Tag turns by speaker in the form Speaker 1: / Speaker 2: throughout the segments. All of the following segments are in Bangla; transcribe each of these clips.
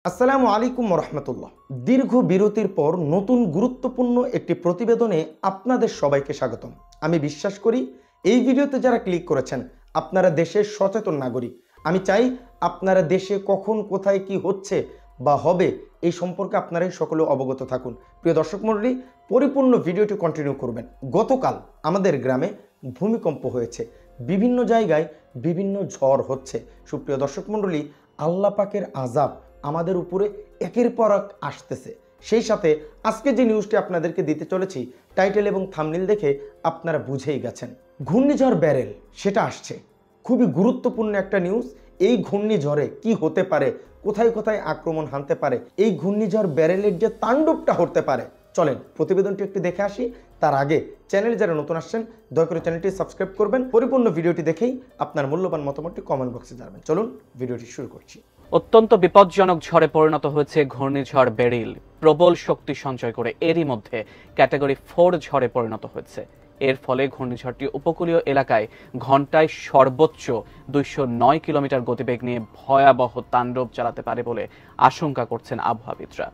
Speaker 1: আসসালামু আলাইকুম রহমতুল্লাহ। দীর্ঘ বিরতির পর নতুন গুরুত্বপূর্ণ একটি প্রতিবেদনে আপনাদের সবাইকে স্বাগতম। আমি বিশ্বাস করি এই ভিডিওতে যারা ক্লিক করেছেন আপনারা দেশের সচেতন নাগরিক। আমি চাই আপনারা দেশে কখন কোথায় কি হচ্ছে বা হবে এই সম্পর্কে আপনারাই সকলে অবগত থাকুন। প্রিয় দর্শক মণ্ডলী, পরিপূর্ণ ভিডিওটি কন্টিনিউ করবেন। গতকাল আমাদের গ্রামে ভূমিকম্প হয়েছে, বিভিন্ন জায়গায় বিভিন্ন ঝড় হচ্ছে। সুপ্রিয় দর্শক মণ্ডলী, আল্লাহ পাকের আযাব আমাদের উপরে একের পর এক আসতেছে। সেই সাথে আজকে যে নিউজটি আপনাদেরকে দিতে চলেছি, টাইটেল এবং থাম্বনেল দেখে আপনারা বুঝেই গেছেন। ঘূর্ণিঝড় বেরেল সেটা আসছে, খুবই গুরুত্বপূর্ণ একটা নিউজ। এই ঘূর্ণিঝড়ে কি হতে পারে, কোথায় কোথায় আক্রমণ হানতে পারে, এই ঘূর্ণিঝড় বেরেলের যে তাণ্ডবটা হতে পারে, চলেন প্রতিবেদনটি একটু দেখে আসি। তার আগে চ্যানেলে যারা নতুন আসছেন দয়া করে চ্যানেলটি সাবস্ক্রাইব করবেন। পরিপূর্ণ ভিডিওটি দেখেই আপনার মূল্যবান মতামতটি কমেন্ট বক্সে জানাবেন। চলুন ভিডিওটি শুরু করছি।
Speaker 2: অত্যন্ত বিপজ্জনক ঝড়ে পরিণত হয়েছে ঘূর্ণিঝড় বেরিল। প্রবল শক্তি সঞ্চয় করে এরই মধ্যে ক্যাটাগরি 4 ঝড়ে পরিণত হয়েছে। এর ফলে ঘূর্ণিঝড়টি উপকূলীয় এলাকায় ঘন্টায় সর্বোচ্চ 209 কিলোমিটার গতিবেগ নিয়ে ভয়াবহ তাণ্ডব চালাতে পারে বলে আশঙ্কা করছেন আবহাওয়াবিদরা।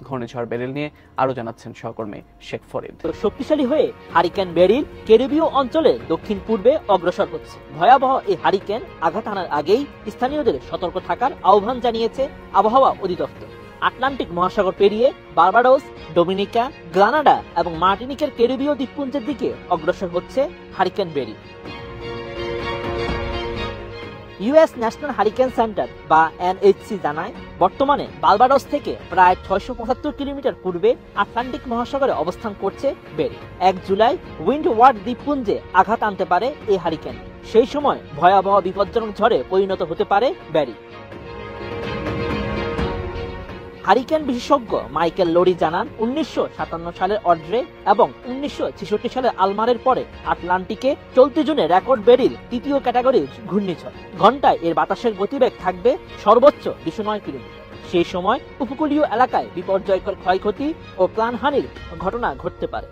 Speaker 2: ঘূর্ণিঝড় বেরিল নিয়ে আরো জানাচ্ছেন সহকর্মী শেখ ফরিদ।
Speaker 3: শক্তিশালী হয়ে হারিকেন বেরিল ক্যারিবীয় অঞ্চলে দক্ষিণ পূর্বে অগ্রসর হচ্ছে। ভয়াবহ এই হারিকেন আঘাত হানার আগেই স্থানীয়দের সতর্ক থাকার আহ্বান জানিয়েছে আবহাওয়া অধিদপ্তর। আটলান্টিক মহাসাগর পেরিয়ে বার্বাডোস, ডোমিনিকা, গ্রানাডা এবং মার্টিনিকের ক্যারিবীয় দ্বীপপুঞ্জের দিকে অগ্রসর হচ্ছে hurricane beryl. US national hurricane centre বা এনএইচসি জানায়, বর্তমানে বার্বাডোস থেকে প্রায় 675 কিলোমিটার পূর্বে আটলান্টিক মহাসাগরে অবস্থান করছে বেরিল। 1 জুলাই উইন্ডওয়ার্ড দ্বীপপুঞ্জে আঘাত আনতে পারে এই হারিকেন। সেই সময় ভয়াবহ বিপজ্জনক ঝড়ে পরিণত হতে পারে বেরিল। হারিকেন বিশেষজ্ঞ মাইকেল লোরি জানান, 1957 সালের অড্রে এবং 1966 সালের আলমারের পরে আটলান্টিকে চলতি জুনে রেকর্ড বেরিল তৃতীয় ক্যাটাগরির ঘূর্ণিঝড়। ঘন্টায় এর বাতাসের গতিবেগ থাকবে সর্বোচ্চ 209 কিলোমিটার। সেই সময় উপকূলীয় এলাকায় বিপর্যয়কর ক্ষয়ক্ষতি ও প্রাণহানির ঘটনা ঘটতে পারে।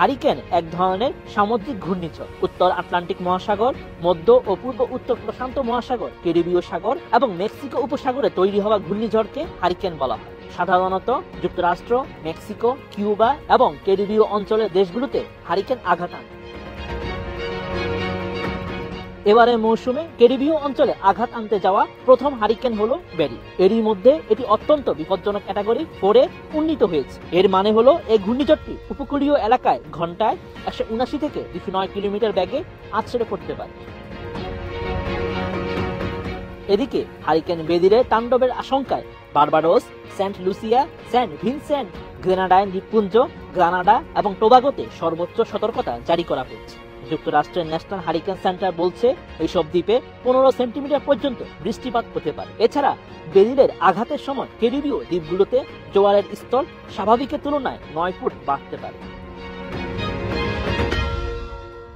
Speaker 3: হারিকেন এক ধরনের সামুদ্রিক ঘূর্ণিঝড়। উত্তর আটলান্টিক মহাসাগর, মধ্য ও পূর্ব উত্তর প্রশান্ত মহাসাগর, ক্যারিবীয় সাগর এবং মেক্সিকো উপসাগরে তৈরি হওয়া ঘূর্ণিঝড়কে হারিকেন বলা হয়। সাধারণত যুক্তরাষ্ট্র, মেক্সিকো, কিউবা এবং ক্যারিবীয় অঞ্চলের দেশগুলোতে হারিকেন আঘাত আনে। এবারে মৌসুমে ক্যারিবীয় অঞ্চলে আঘাত আনতে যাওয়া প্রথম হারিকেন হলো বেরিল। এরই মধ্যে এটি অত্যন্ত বিপজ্জনক ক্যাটাগরি 4-এ উন্নীত হয়েছে। এর মানে হলো এই ঘূর্ণিঝড়টি উপকূলীয় এলাকায় ঘন্টায় 179 থেকে 209 কিলোমিটার বেগে আছড়ে পড়তে পারে। এদিকে হারিকেন বেরিলের তাণ্ডবের আশঙ্কায় Barbados, Saint Lucia, Saint Vincent, Grenadine দ্বীপপুঞ্জ, গ্রানাডা এবং টোবাগোতে সর্বোচ্চ সতর্কতা জারি করা হয়েছে। যুক্তরাষ্ট্রের ন্যাশনাল হারিকেন সেন্টার বলছে, এইসব দ্বীপে 15 সেন্টিমিটার পর্যন্ত বৃষ্টিপাত হতে পারে। এছাড়া বেরিলের আঘাতের সময় ক্যারিবীয় দ্বীপগুলোতে জোয়ারের স্তর স্বাভাবিকের তুলনায় 9 ফুট বাড়তে পারে।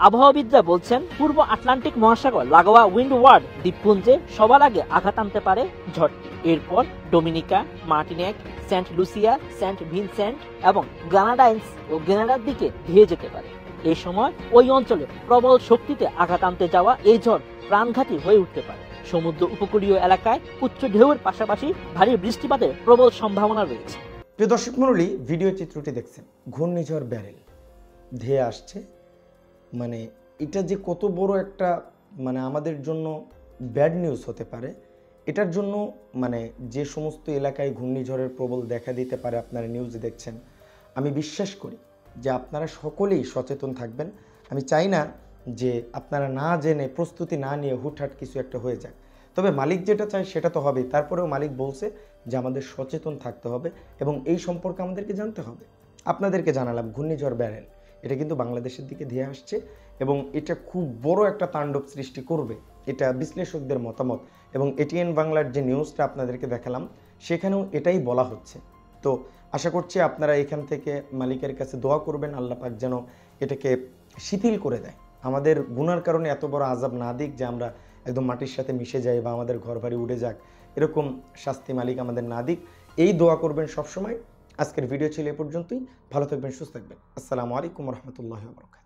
Speaker 3: আবহাওয়াবিদরা বলছেন, পূর্ব আটলান্টিক মহাসাগর লাগোয়া উইন্ডওয়ার্ড দ্বীপপুঞ্জে সবার আগে আঘাত আনতে পারে ঝড়টি। এরপর Dominica, Martinique, Saint Lucia, Saint Vincent এবং গ্রানাডাইন্স ও গ্রেনাডার দিকে ধেয়ে যেতে পারে। এই সময় ওই অঞ্চলে প্রবল শক্তিতে আঘাত আনতে যাওয়া এই ঝড় প্রাণঘাতী হয়ে উঠতে পারে। সমুদ্র উপকূলীয় এলাকায় উচ্চ ঢেউয়ের পাশাপাশি ভারী বৃষ্টিপাতের প্রবল সম্ভাবনা রয়েছে।
Speaker 1: প্রিয় দর্শক মণ্ডলী, ভিডিও চিত্রটি দেখছেন, ঘূর্ণিঝড় বেরেল ধেয়ে আসছে। মানে এটা যে কত বড় একটা আমাদের জন্য ব্যাড নিউজ হতে পারে, এটার জন্য যে সমস্ত এলাকায় ঘূর্ণিঝড়ের প্রবল দেখা দিতে পারে আপনারা নিউজে দেখছেন, আমি বিশ্বাস করি যে আপনারা সকলেই সচেতন থাকবেন। আমি চাই না যে আপনারা না জেনে প্রস্তুতি না নিয়ে হুটহাট কিছু একটা হয়ে যায়। তবে মালিক যেটা চায় সেটা তো হবেই, তারপরেও মালিক বলছে যে আমাদের সচেতন থাকতে হবে এবং এই সম্পর্কে আমাদেরকে জানতে হবে। আপনাদেরকে জানালাম ঘূর্ণিঝড় বেরেল এটা কিন্তু বাংলাদেশের দিকে ধেয়ে আসছে এবং এটা খুব বড় একটা তাণ্ডব সৃষ্টি করবে, এটা বিশ্লেষকদের মতামত। এবং এটিএন বাংলার যে নিউজটা আপনাদেরকে দেখালাম সেখানেও এটাই বলা হচ্ছে। তো আশা করছি আপনারা এখান থেকে মালিকের কাছে দোয়া করবেন, আল্লাহ পাক যেন এটাকে শিথিল করে দেয়, আমাদের গুনার কারণে এত বড় আযাব না দিক যে আমরা একদম মাটির সাথে মিশে যাই বা আমাদের ঘর বাড়ি উড়ে যাক, এরকম শাস্তি মালিক আমাদের না দিক, এই দোয়া করবেন সবসময়। আজকের ভিডিও ছিল এ পর্যন্তই। ভালো থাকবেন, সুস্থ থাকবেন। আসসালামু আলাইকুম রহমতুল্লাহি ওয়া বারাকাতুহু।